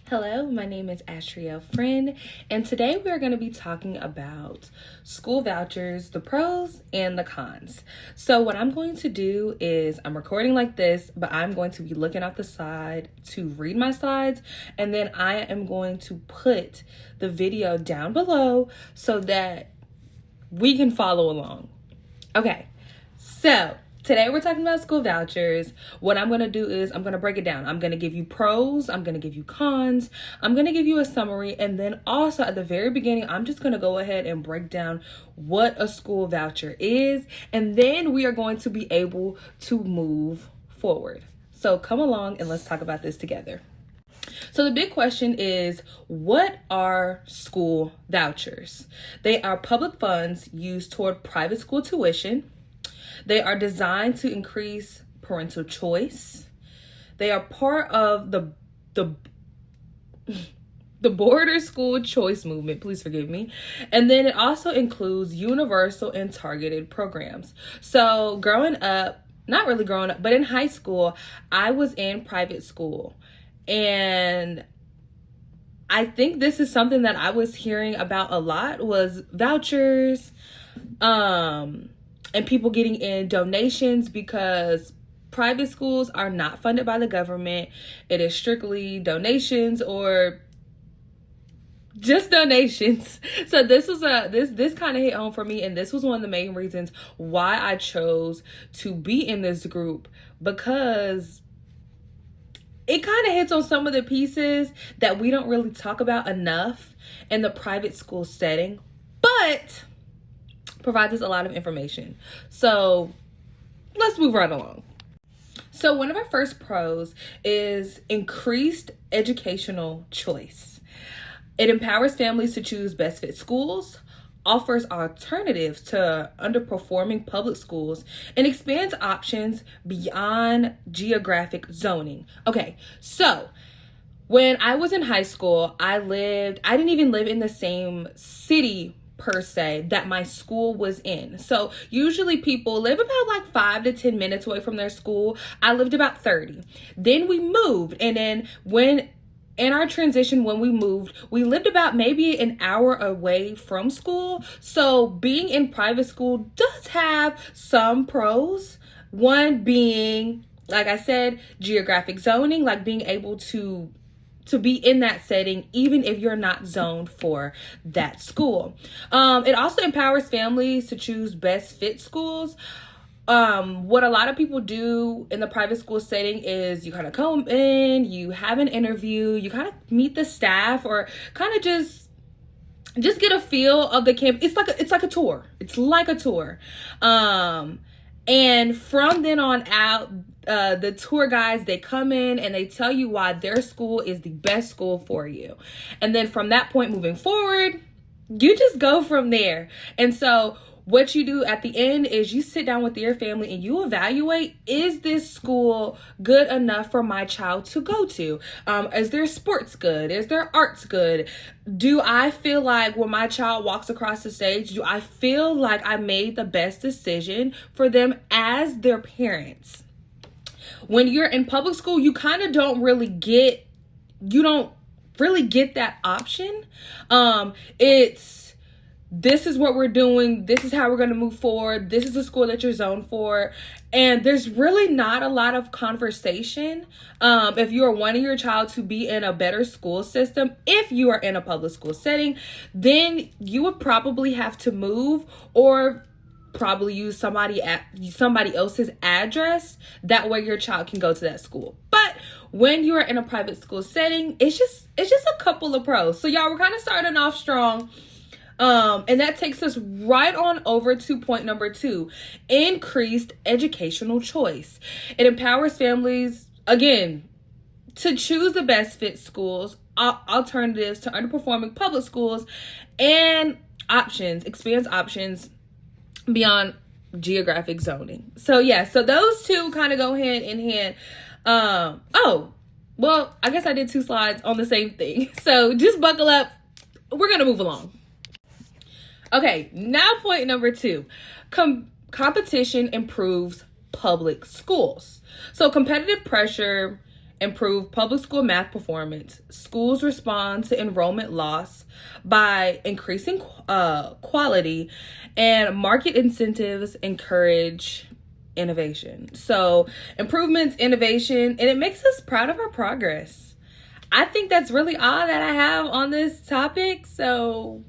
Hello, my name is Ashriel Friend, and today we are going to be talking about school vouchers, the pros and the cons. So what I'm going to do is I'm recording like this, but I'm going to be looking out the side to read my slides, and then I am going to put the video down below so that we can follow along. Okay, so today we're talking about school vouchers. What I'm going to do is I'm going to break it down. I'm going to give you pros, I'm going to give you cons, I'm going to give you a summary, and then also at the very beginning, I'm just going to go ahead and break down what a school voucher is, and then we are going to be able to move forward. So come along and let's talk about this together. So the big question is, what are school vouchers? They are public funds used toward private school tuition. They are designed to increase parental choice. They are part of the border school choice movement, please forgive me. And then it also includes universal and targeted programs. So growing up, not really growing up, but in high school, I was in private school. And I think this is something that I was hearing about a lot was vouchers, and people getting in donations because private schools are not funded by the government. It is strictly donations or just donations. So this was this kind of hit home for me, and this was one of the main reasons why I chose to be in this group, because it kind of hits on some of the pieces that we don't really talk about enough in the private school setting, but provides us a lot of information. So let's move right along. So one of our first pros is increased educational choice. It empowers families to choose best fit schools, offers alternatives to underperforming public schools, and expands options beyond geographic zoning. Okay, so when I was in high school, I didn't even live in the same city per se that my school was in. So usually people live about like 5 to 10 minutes away from their school. I lived about 30. Then we moved, and then in our transition, when we moved, we lived about maybe an hour away from school. So being in private school does have some pros. One being, like I said, geographic zoning, like being able to be in that setting, even if you're not zoned for that school. It also empowers families to choose best fit schools. What a lot of people do in the private school setting is you kind of come in, you have an interview, you kind of meet the staff, or kind of just get a feel of the camp. It's like a tour. It's like a tour. And from then on out, the tour guides, they come in and they tell you why their school is the best school for you. And then from that point moving forward, you just go from there. And so what you do at the end is you sit down with your family and you evaluate, is this school good enough for my child to go to? Is their sports good? Is their arts good? Do I feel like when my child walks across the stage, do I feel like I made the best decision for them as their parents? When you're in public school, you kind of don't really get that option. This is what we're doing. This is how we're going to move forward. This is the school that you're zoned for. And there's really not a lot of conversation. If you are wanting your child to be in a better school system, if you are in a public school setting, then you would probably have to move or probably use somebody else's address. That way your child can go to that school. But when you are in a private school setting, it's just a couple of pros. So y'all, we're kind of starting off strong. And that takes us right on over to point number 2, increased educational choice. It empowers families, again, to choose the best fit schools, alternatives to underperforming public schools, and expands options beyond geographic zoning. So yeah, so those two kind of go hand in hand. Well, I guess I did 2 slides on the same thing. So just buckle up. We're going to move along. Okay, now point number 2. Competition improves public schools. So competitive pressure improve public school math performance. Schools respond to enrollment loss by increasing quality, and market incentives encourage innovation. So improvements, innovation, and it makes us proud of our progress. I think that's really all that I have on this topic. So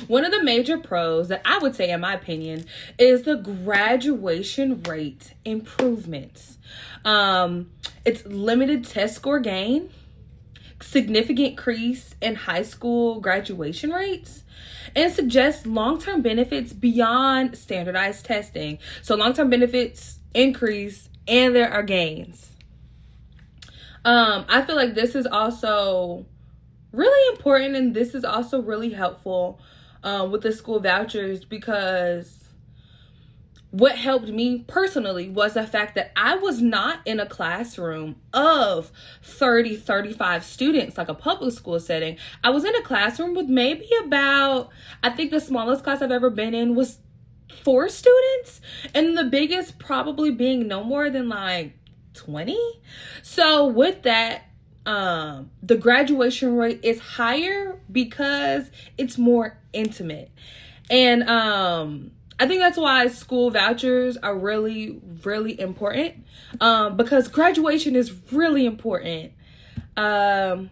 one of the major pros that I would say, in my opinion, is the graduation rate improvements. It's limited test score gain, significant increase in high school graduation rates, and suggests long-term benefits beyond standardized testing. So long-term benefits increase and there are gains. I feel like this is also really important, and this is also really helpful with the school vouchers, because what helped me personally was the fact that I was not in a classroom of 30, 35 students like a public school setting. I was in a classroom with maybe about, I think the smallest class I've ever been in was 4 students, and the biggest probably being no more than like 20. So with that, the graduation rate is higher because it's more intimate. And I think that's why school vouchers are really, really important, because graduation is really important. And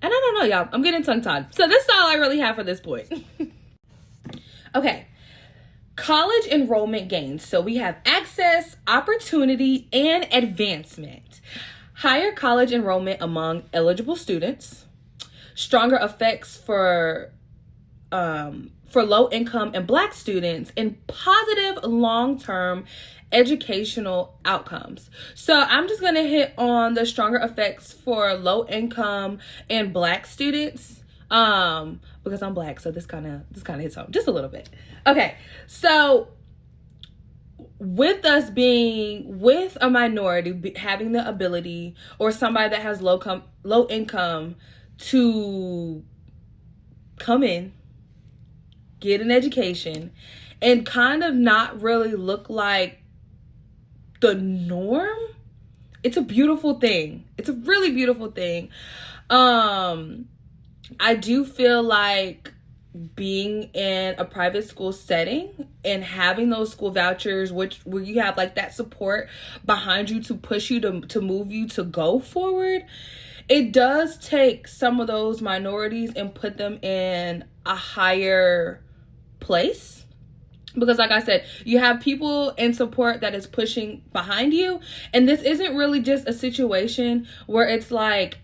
I don't know, y'all, I'm getting tongue-tied. So this is all I really have for this point. Okay. College enrollment gains. So we have access, opportunity, and advancement. Higher college enrollment among eligible students. Stronger effects for low income and Black students, and positive long-term educational outcomes. So I'm just going to hit on the stronger effects for low income and Black students. Because I'm Black, so this kind of hits home just a little bit. Okay, so with us being with a minority, having the ability, or somebody that has low income, to come in, get an education, and kind of not really look like the norm, it's a beautiful thing. It's a really beautiful thing. I do feel like being in a private school setting and having those school vouchers, where you have like that support behind you to push you to move you to go forward, it does take some of those minorities and put them in a higher place. Because like I said, you have people in support that is pushing behind you. And this isn't really just a situation where it's like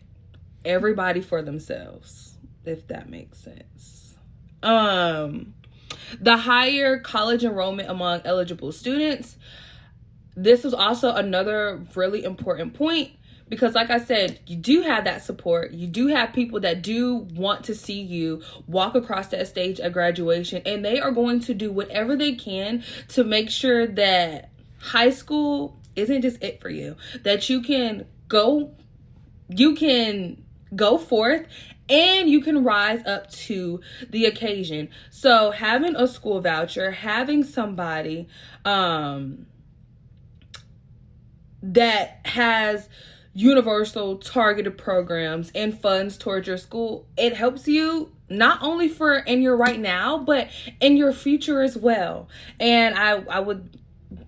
everybody for themselves, if that makes sense. The higher college enrollment among eligible students. This is also another really important point, because like I said, you do have that support. You do have people that do want to see you walk across that stage at graduation, and they are going to do whatever they can to make sure that high school isn't just it for you, that you can go forth and you can rise up to the occasion. So having a school voucher, having somebody that has universal targeted programs and funds towards your school, it helps you not only for in your right now, but in your future as well. And I would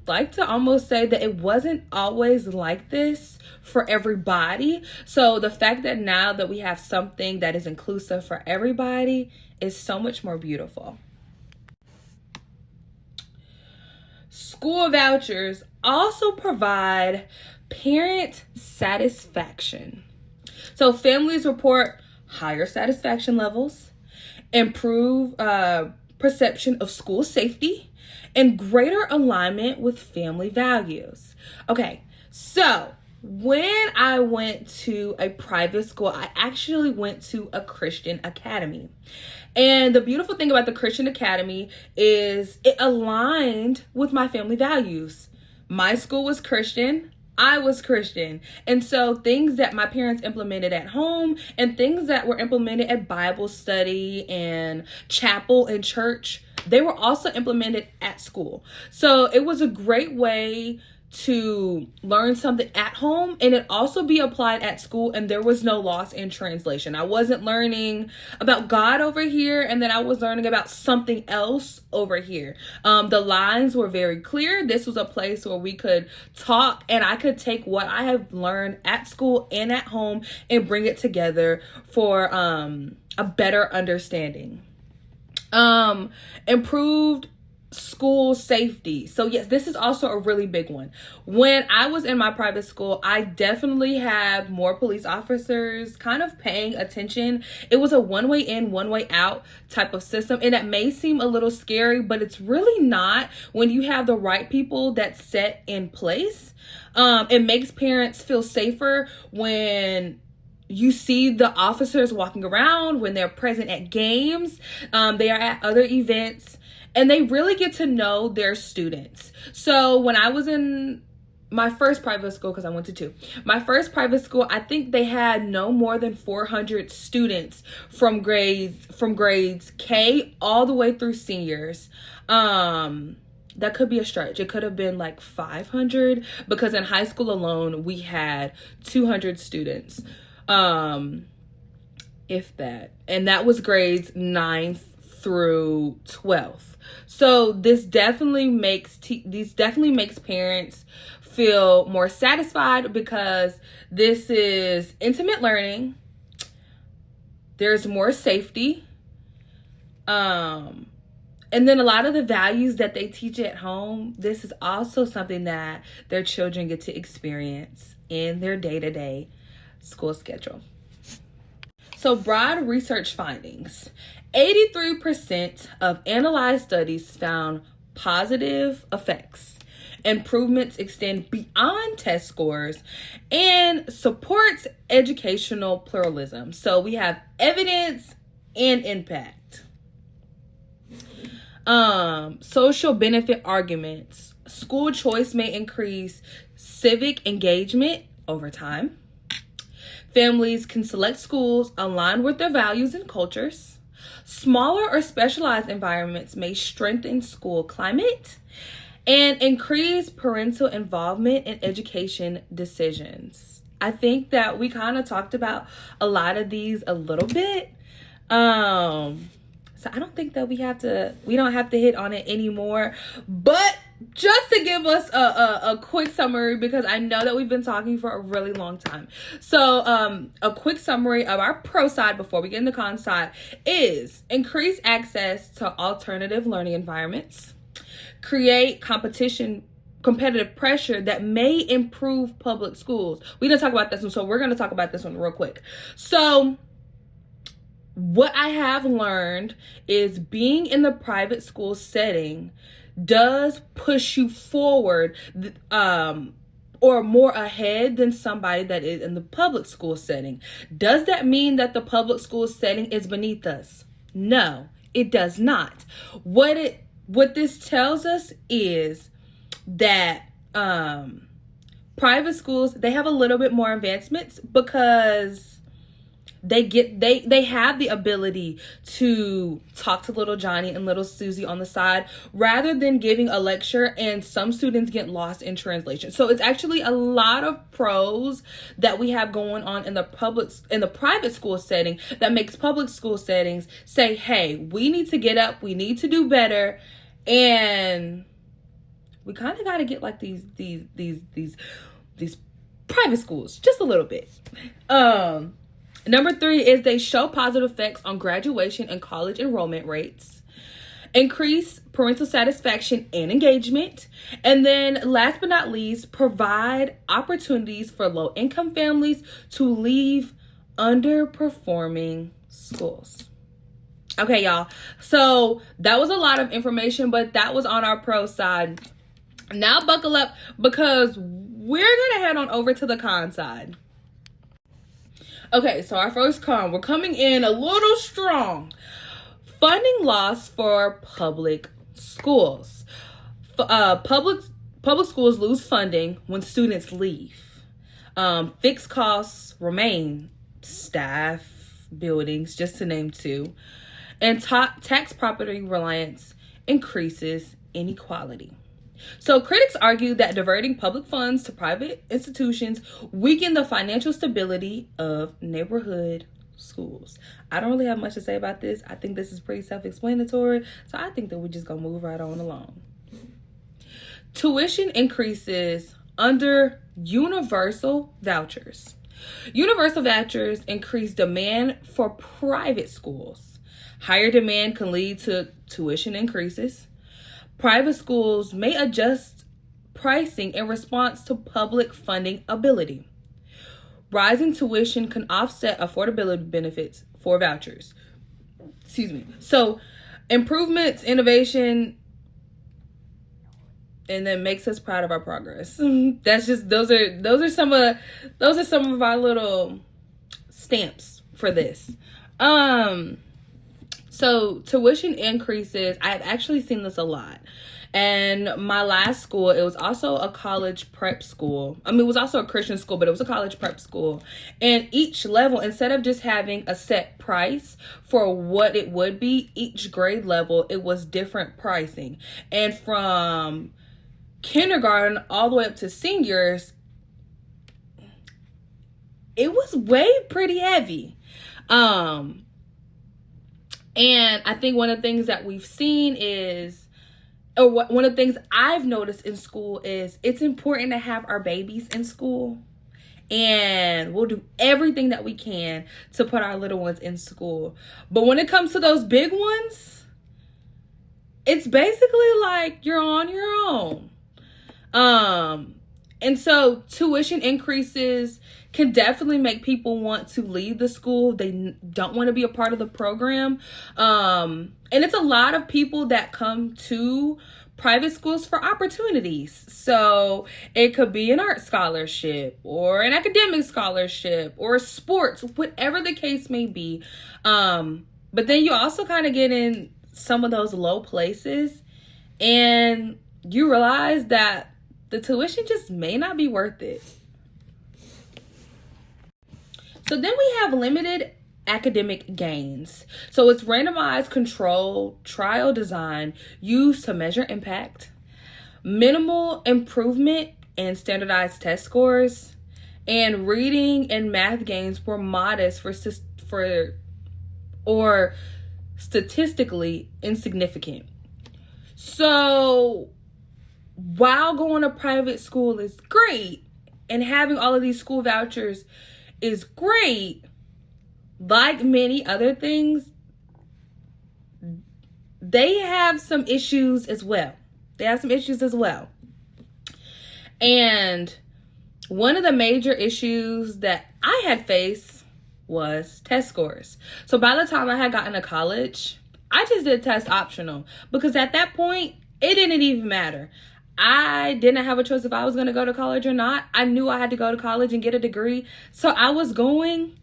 like to almost say that it wasn't always like this for everybody. So the fact that now that we have something that is inclusive for everybody is so much more beautiful. School vouchers also provide parent satisfaction. So families report higher satisfaction levels, improve perception of school safety, and greater alignment with family values. Okay, so when I went to a private school, I actually went to a Christian academy. And the beautiful thing about the Christian academy is it aligned with my family values. My school was Christian. I was Christian. And so things that my parents implemented at home and things that were implemented at Bible study and chapel and church, they were also implemented at school. So it was a great way to learn something at home and it also be applied at school, and there was no loss in translation. I wasn't learning about God over here and then I was learning about something else over here. The lines were very clear. This was a place where we could talk and I could take what I have learned at school and at home and bring it together for a better understanding. Improved school safety. So yes, this is also a really big one. When I was in my private school, I definitely had more police officers kind of paying attention. It was a one-way in, one-way out type of system. And it may seem a little scary, but it's really not when you have the right people that's set in place. It makes parents feel safer when you see the officers walking around, when they're present at games, they are at other events, and they really get to know their students. So when I was in my first private school, because I went to two, my first private school, I think they had no more than 400 students from grades K all the way through seniors. That could be a stretch. It could have been like 500 because in high school alone, we had 200 students. If that. And that was grades 9th through 12th. So this definitely makes parents feel more satisfied because this is intimate learning. There's more safety. And then a lot of the values that they teach at home, this is also something that their children get to experience in their day-to-day school schedule. So broad research findings. 83% of analyzed studies found positive effects. Improvements extend beyond test scores and supports educational pluralism. So we have evidence and impact. Social benefit arguments. School choice may increase civic engagement over time. Families can select schools aligned with their values and cultures. Smaller or specialized environments may strengthen school climate and increase parental involvement in education decisions. I think that we kind of talked about a lot of these a little bit. So I don't think that we don't have to hit on it anymore, but just to give us a quick summary, because I know that we've been talking for a really long time. So a quick summary of our pro side before we get into con side is increase access to alternative learning environments, create competitive pressure that may improve public schools. We didn't talk about this one, so we're going to talk about this one real quick. So what I have learned is being in the private school setting does push you forward or more ahead than somebody that is in the public school setting. Does that mean that the public school setting is beneath us? No, it does not. What this tells us is that private schools, they have a little bit more advancements because they have the ability to talk to little Johnny and little Susie on the side rather than giving a lecture, and some students get lost in translation. So it's actually a lot of pros that we have going on in the private school setting that makes public school settings say, hey, we need to get up, we need to do better, and we kind of got to get like these private schools just a little bit. Number 3 is they show positive effects on graduation and college enrollment rates, increase parental satisfaction and engagement, and then last but not least, provide opportunities for low-income families to leave underperforming schools. Okay, y'all. So that was a lot of information, but that was on our pro side. Now buckle up because we're going to head on over to the con side. Okay, so our first con, we're coming in a little strong. Funding loss for public schools. Public schools lose funding when students leave. Fixed costs remain. Staff, buildings, just to name 2. And tax property reliance increases inequality. So critics argue that diverting public funds to private institutions weaken the financial stability of neighborhood schools. I don't really have much to say about this. I think this is pretty self-explanatory. So I think that we're just going to move right on along. Tuition increases under universal vouchers. Universal vouchers increase demand for private schools. Higher demand can lead to tuition increases. Private schools may adjust pricing in response to public funding ability. Rising tuition can offset affordability benefits for vouchers. So, improvements, innovation, and then makes us proud of our progress. That's just those are some of our little stamps for this. So tuition increases. I've actually seen this a lot. And my last school, it was also a college prep school. I mean, it was also a Christian school, but it was a college prep school. And each level, instead of just having a set price for what it would be, each grade level, it was different pricing. And from kindergarten all the way up to seniors, it was way pretty heavy. And I think one of the things that we've seen is, one of the things I've noticed in school is it's important to have our babies in school. And we'll do everything that we can to put our little ones in school. But when it comes to those big ones, it's basically like you're on your own. And so tuition increases can definitely make people want to leave the school. They don't want to be a part of the program. And it's a lot of people that come to private schools for opportunities. So it could be an art scholarship or an academic scholarship or sports, whatever the case may be. But then you also kind of get in some of those low places and you realize that the tuition just may not be worth it. So then we have limited academic gains. So it's randomized control trial design used to measure impact, minimal improvement in standardized test scores, and reading and math gains were modest or statistically insignificant. So while going to private school is great and having all of these school vouchers is great, like many other things, they have some issues as well. And one of the major issues that I had faced was test scores. So by the time I had gotten to college, I just did test optional because at that point, it didn't even matter. I didn't have a choice if I was going to go to college or not. I knew I had to go to college and get a degree. So I was going,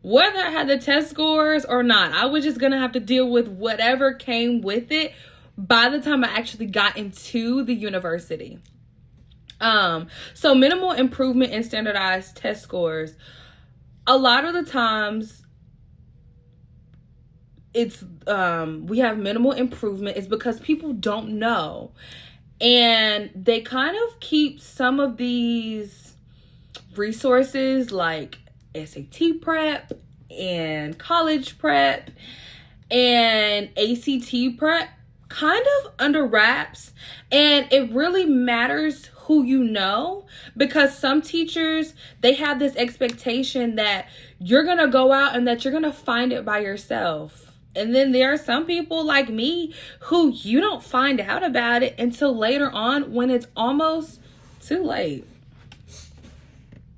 whether I had the test scores or not. I was just going to have to deal with whatever came with it by the time I actually got into the university. So minimal improvement in standardized test scores. A lot of the times it's we have minimal improvement is because people don't know. And they kind of keep some of these resources like SAT prep and college prep and ACT prep kind of under wraps. And it really matters who you know, because some teachers, they have this expectation that you're going to go out and that you're going to find it by yourself. And then there are some people like me who you don't find out about it until later on when it's almost too late.